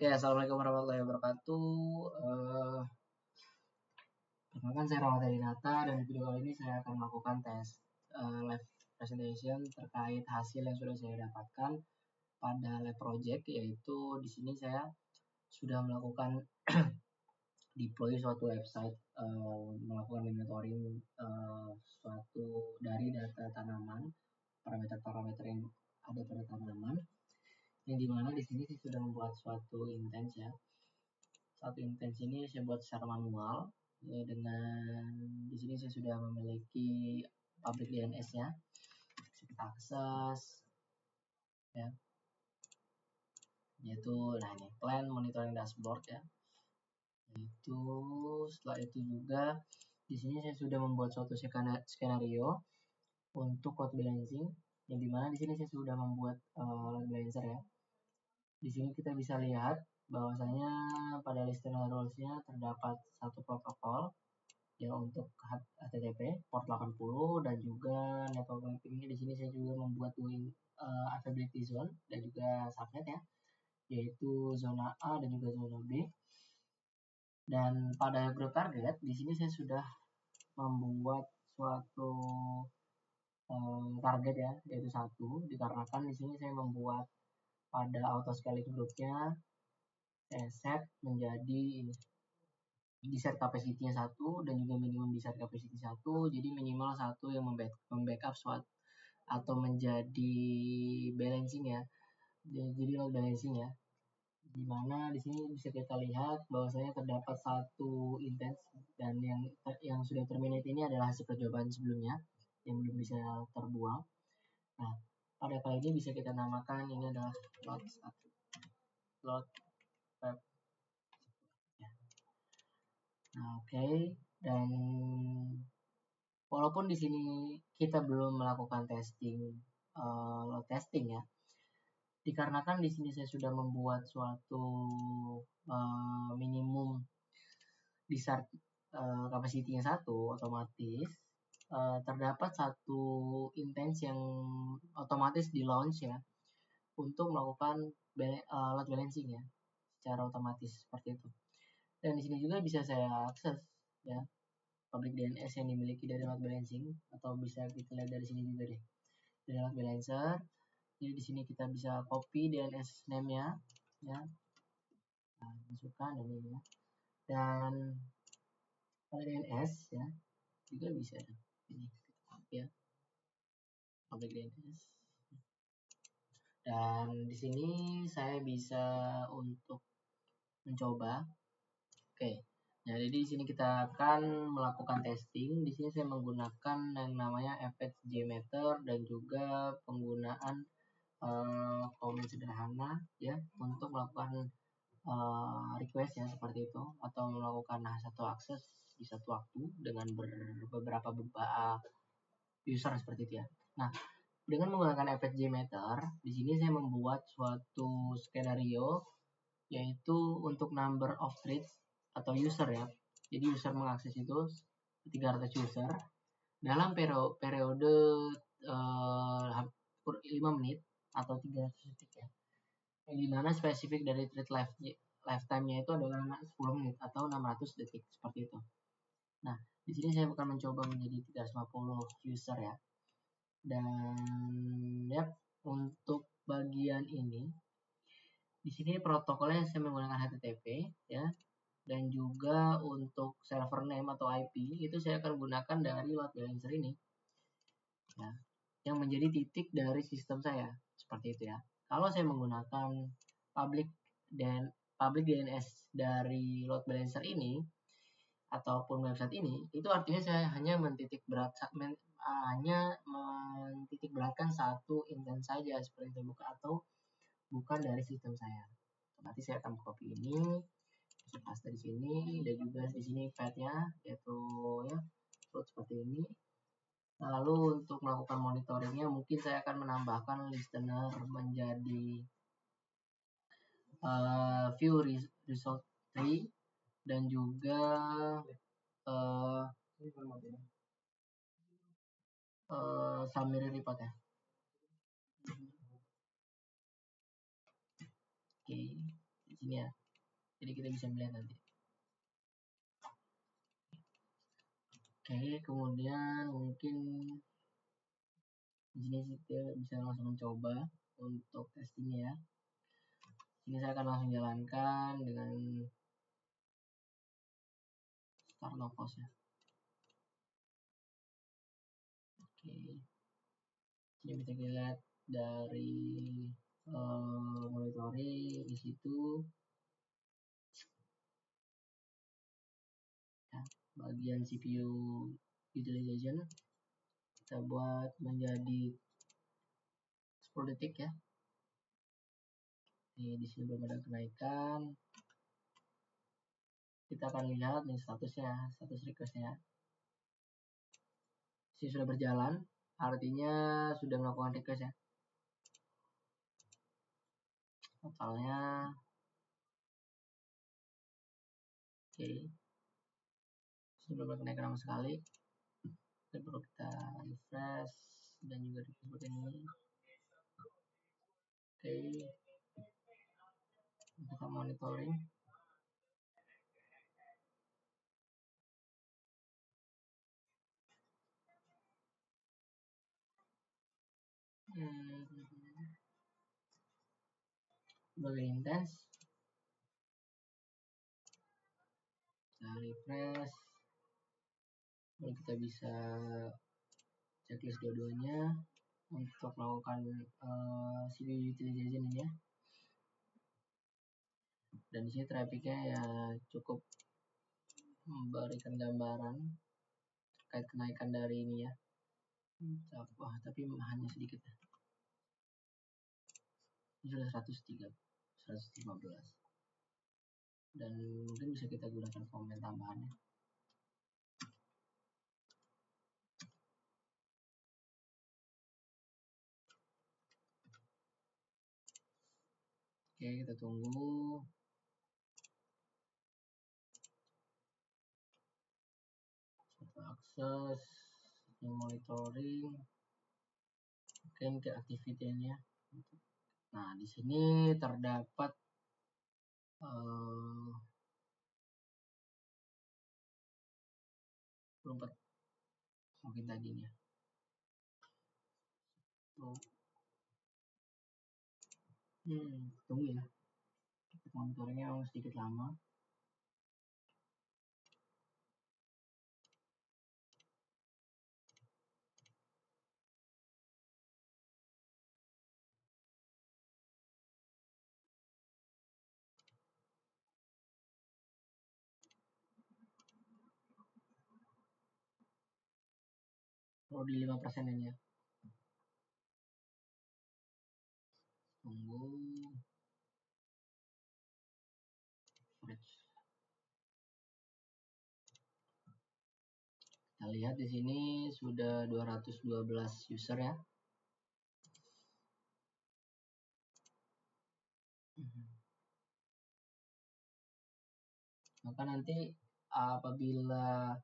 Oke, assalamualaikum warahmatullahi wabarakatuh. Perkenalkan saya Rahmat Dinata, dan di video kali ini saya akan melakukan tes live presentation terkait hasil yang sudah saya dapatkan pada lab project, yaitu di sini saya sudah melakukan deploy suatu website, melakukan monitoring suatu dari data tanaman, parameter-parameter yang ada pada tanaman, yang dimana di sini saya sudah membuat suatu intens ya. Satu intens ini saya buat secara manual ya, dengan di sini saya sudah memiliki public DNS-nya, kita akses ya, yaitu nah ini plan monitoring dashboard ya. Itu setelah itu juga di sini saya sudah membuat suatu skenario untuk load balancing, yang dimana di sini saya sudah membuat load balancer ya. Di sini kita bisa lihat bahwasanya pada listener rules-nya terdapat satu protokol ya untuk HTTP port 80, dan juga network mapping-nya di sini saya juga membuat availability zone dan juga subnet ya, yaitu zona A dan juga zona B. Dan pada group target di sini saya sudah membuat suatu target ya, yaitu 1, dikarenakan di sini saya membuat pada auto scaling groupnya saya set menjadi ini desert capacity-nya 1 dan juga minimum desert capacity 1, jadi minimal 1 yang membackup suatu atau menjadi balancing ya, jadi load balancing ya, dimana di sini bisa kita lihat bahwasanya terdapat satu intens, dan yang sudah terminate ini adalah hasil percobaan sebelumnya yang belum bisa terbuang. Nah, pada kali ini bisa kita namakan ini adalah load web. Nah, oke. Dan walaupun di sini kita belum melakukan load testing ya, dikarenakan di sini saya sudah membuat suatu minimum desert capacity-nya 1, otomatis terdapat satu intens yang otomatis di launch ya untuk melakukan load balancing ya secara otomatis seperti itu. Dan di sini juga bisa saya akses ya public DNS yang dimiliki dari load balancing, atau bisa kita lihat dari sini juga deh, dari load balancer. Jadi di sini kita bisa copy DNS name-nya ya, nah, masukkan ini ya, dan pada DNS ya juga bisa ini ya public DNS. Dan di sini saya bisa untuk mencoba. Oke. Nah, jadi di sini kita akan melakukan testing. Di sini saya menggunakan yang namanya FHJmeter dan juga penggunaan komen sederhana ya untuk melakukan request ya seperti itu, atau melakukan satu akses di satu waktu dengan beberapa user seperti itu ya. Nah, dengan menggunakan FHJmeter, di sini saya membuat suatu skenario yaitu untuk number of threads atau user ya. Jadi user mengakses itu 300 user dalam periode 5 menit atau 300 detik ya. Yang dimana spesifik dari thread lifetime-nya itu adalah 10 menit atau 600 detik seperti itu. Nah, di sini saya akan mencoba menjadi 350 user ya. Dan ya, untuk bagian ini di sini protokolnya saya menggunakan HTTP ya, dan juga untuk server name atau IP itu saya akan gunakan dari load balancer ini ya, yang menjadi titik dari sistem saya seperti itu ya. Kalau saya menggunakan public DNS dari load balancer ini ataupun website ini, itu artinya saya hanya mentitik beratkan satu intens saja seperti itu, bukan dari sistem saya. Nanti saya akan copy ini, paste di sini, dan juga di sini path-nya yaitu ya seperti ini. Lalu untuk melakukan monitoringnya mungkin saya akan menambahkan listener menjadi view result tree dan juga summary report ya. Oke, sini ya. Jadi kita bisa melihat nanti. Oke, kemudian mungkin di sini kita bisa langsung mencoba untuk testingnya ya. Ini saya akan langsung jalankan dengan start locals ya. Oke, ini bisa kita lihat dari monitoring di situ ya, bagian CPU utilization kita buat menjadi 10 detik ya. Di sini belum ada kenaikan. Kita akan lihat nih statusnya, status requestnya. Ini sudah berjalan, artinya sudah melakukan request ya. Totalnya oke. Sudah berkenaikan sama sekali. Perlu kita refresh dan juga refresh ini. Oke. Kita monitoring. Lebih intens. Kita refresh. Lalu kita bisa checklist dua-duanya untuk melakukan CPU utilization ini ya. Dan di sini trafficnya ya cukup memberikan gambaran terkait kenaikan dari ini ya. Wah, tapi hanya sedikit ya. Ini sudah 115 dan mungkin bisa kita gunakan komen tambahannya. Oke, kita tunggu. Akses, monitoring, mungkin ke activity-nya. Nah, di sini terdapat mungkin tadinya. Tunggu ya. Monitoringnya sedikit lama. Oh, di 5% ini ya. Tunggu. Kita lihat di sini sudah 212 user ya. Maka nanti apabila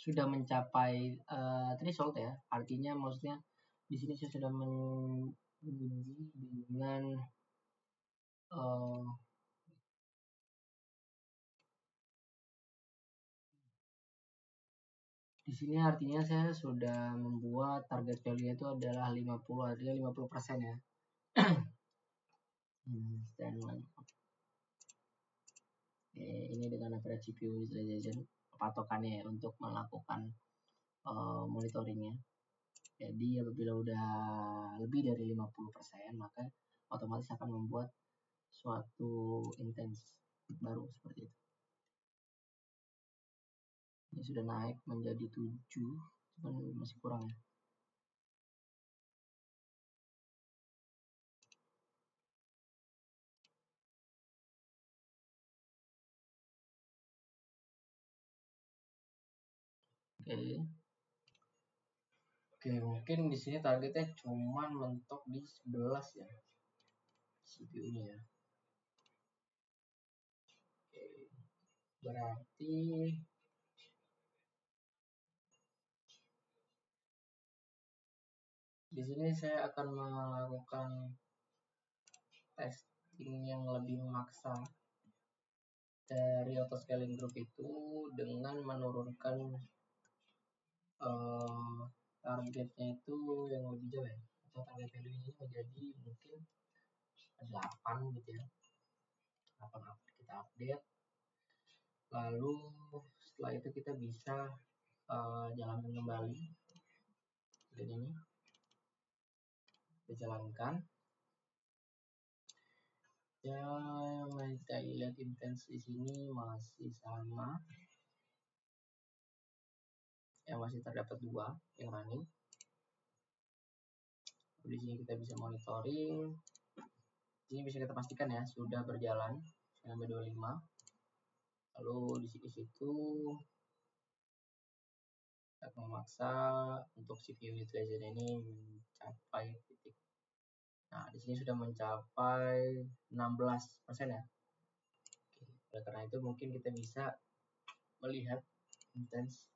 sudah mencapai threshold ya, artinya maksudnya di sini saya sudah menguji dengan di sini artinya saya sudah membuat target value itu adalah 50, artinya 50% ya. Ini dengan average CPU utilization patokannya ya, untuk melakukan monitoringnya. Jadi apabila udah lebih dari 50%, maka otomatis akan membuat suatu intens baru seperti itu. Ini sudah naik menjadi 7, cuman masih kurang ya. Oke, mungkin di sini targetnya cuman mentok di 11 ya CPU-nya ya. Oke, berarti di sini saya akan melakukan testing yang lebih memaksa dari auto scaling group itu dengan menurunkan targetnya itu yang lebih jauh ya, atau target value ini menjadi mungkin 8 gitu ya, 8 kita update, lalu setelah itu kita bisa jalankan kembali dan ini kita jalankan ya. Kita lihat intens di sini masih sama ya, masih terdapat 2 yang running. Di sini kita bisa monitoring, ini bisa kita pastikan ya sudah berjalan sampai 25. Lalu di situ kita memaksa untuk CPU utilization ini mencapai titik. Nah, di sini sudah mencapai 16% ya. Oke. Oleh karena itu mungkin kita bisa melihat intens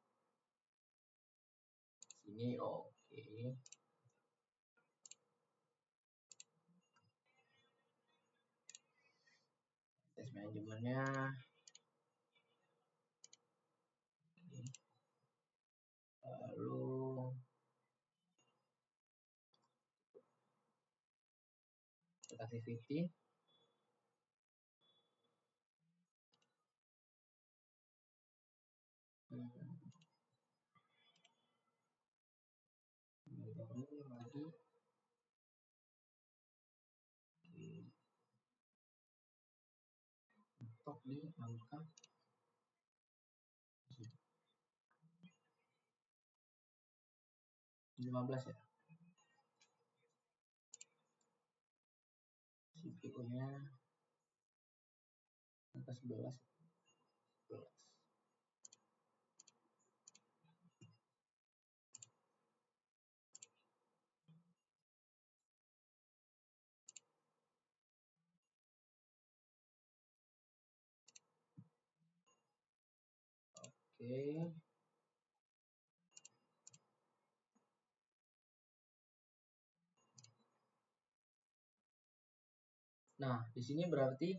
sini. Oke. Tes manajemennya. Lalu activity. Lagi. Top di angka 15 ya. CPU-nya angka 11. Oke. Nah, di sini berarti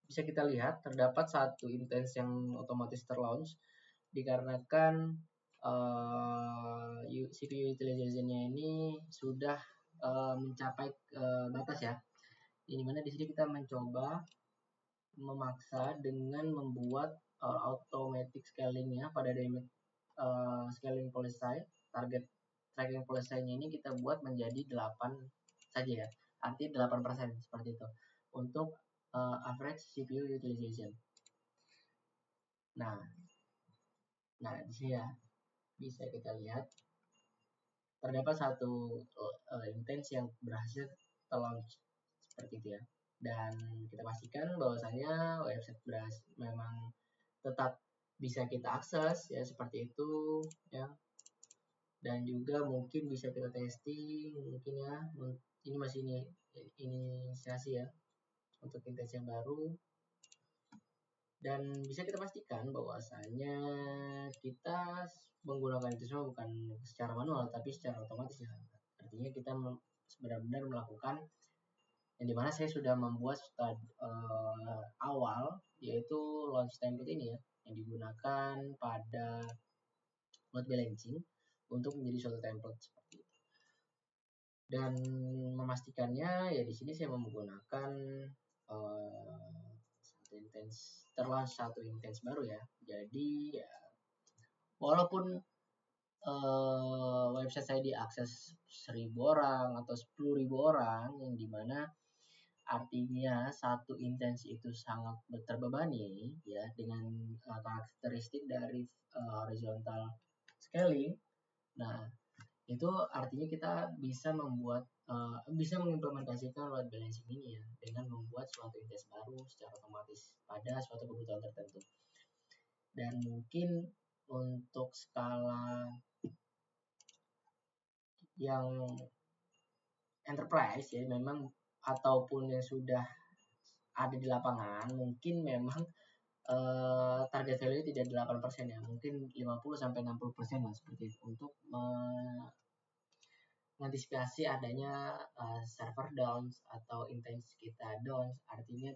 bisa kita lihat terdapat satu intens yang otomatis terlaunch dikarenakan CPU utilization-nya ini sudah mencapai batas ya. Ini mana di sini kita mencoba memaksa dengan membuat automatic scaling-nya pada dynamic scaling policy. Target tracking policy-nya ini kita buat menjadi 8 saja ya. Artinya 8% seperti itu untuk average CPU utilization. Nah di sini ya bisa kita lihat terdapat satu intens yang berhasil launch seperti itu ya. Dan kita pastikan bahwasanya website memang tetap bisa kita akses ya seperti itu ya. Dan juga mungkin bisa kita testing mungkin ya. Ini masih inisiasi ya untuk intens yang baru. Dan bisa kita pastikan bahwasanya kita menggunakan itu semua bukan secara manual tapi secara otomatis ya. Artinya kita benar-benar melakukan yang dimana saya sudah membuat awal yaitu launch template ini ya yang digunakan pada load balancing untuk menjadi suatu template seperti itu. Dan memastikannya ya di sini saya menggunakan satu intens baru ya. Jadi ya walaupun website saya diakses 1.000 orang atau 10.000 orang yang dimana artinya satu intens itu sangat terbebani ya dengan karakteristik dari horizontal scaling. Nah itu artinya kita bisa membuat bisa mengimplementasikan load balancing ini ya dengan membuat suatu intens baru secara otomatis pada suatu kebutuhan tertentu. Dan mungkin untuk skala yang enterprise ya memang ataupun yang sudah ada di lapangan mungkin memang target value tidak 8% ya, mungkin 50 sampai 60% lah seperti itu untuk mengantisipasi adanya server downs atau intensi kita downs, artinya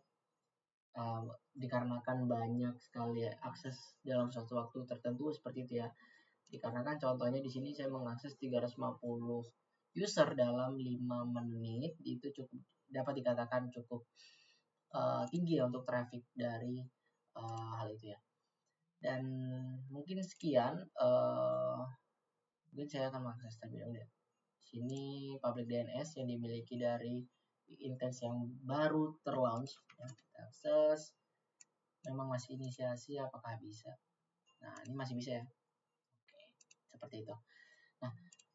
dikarenakan banyak sekali akses dalam suatu waktu tertentu seperti itu ya. Dikarenakan contohnya di sini saya mengakses 350 user dalam 5 menit, itu cukup dapat dikatakan cukup tinggi ya untuk traffic dari hal itu ya. Dan mungkin sekian, mungkin saya akan mengakses terlebih dahulu ya. Sini public DNS yang dimiliki dari Intens yang baru terlaunch ya, kita akses. Memang masih inisiasi, apakah bisa? Nah, ini masih bisa ya. Oke, seperti itu. Nah,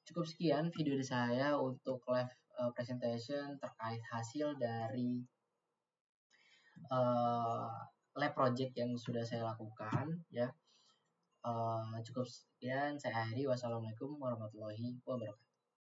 cukup sekian video dari saya untuk live presentation terkait hasil dari lab project yang sudah saya lakukan ya. Cukup sekian, saya akhiri. Wassalamualaikum warahmatullahi wabarakatuh.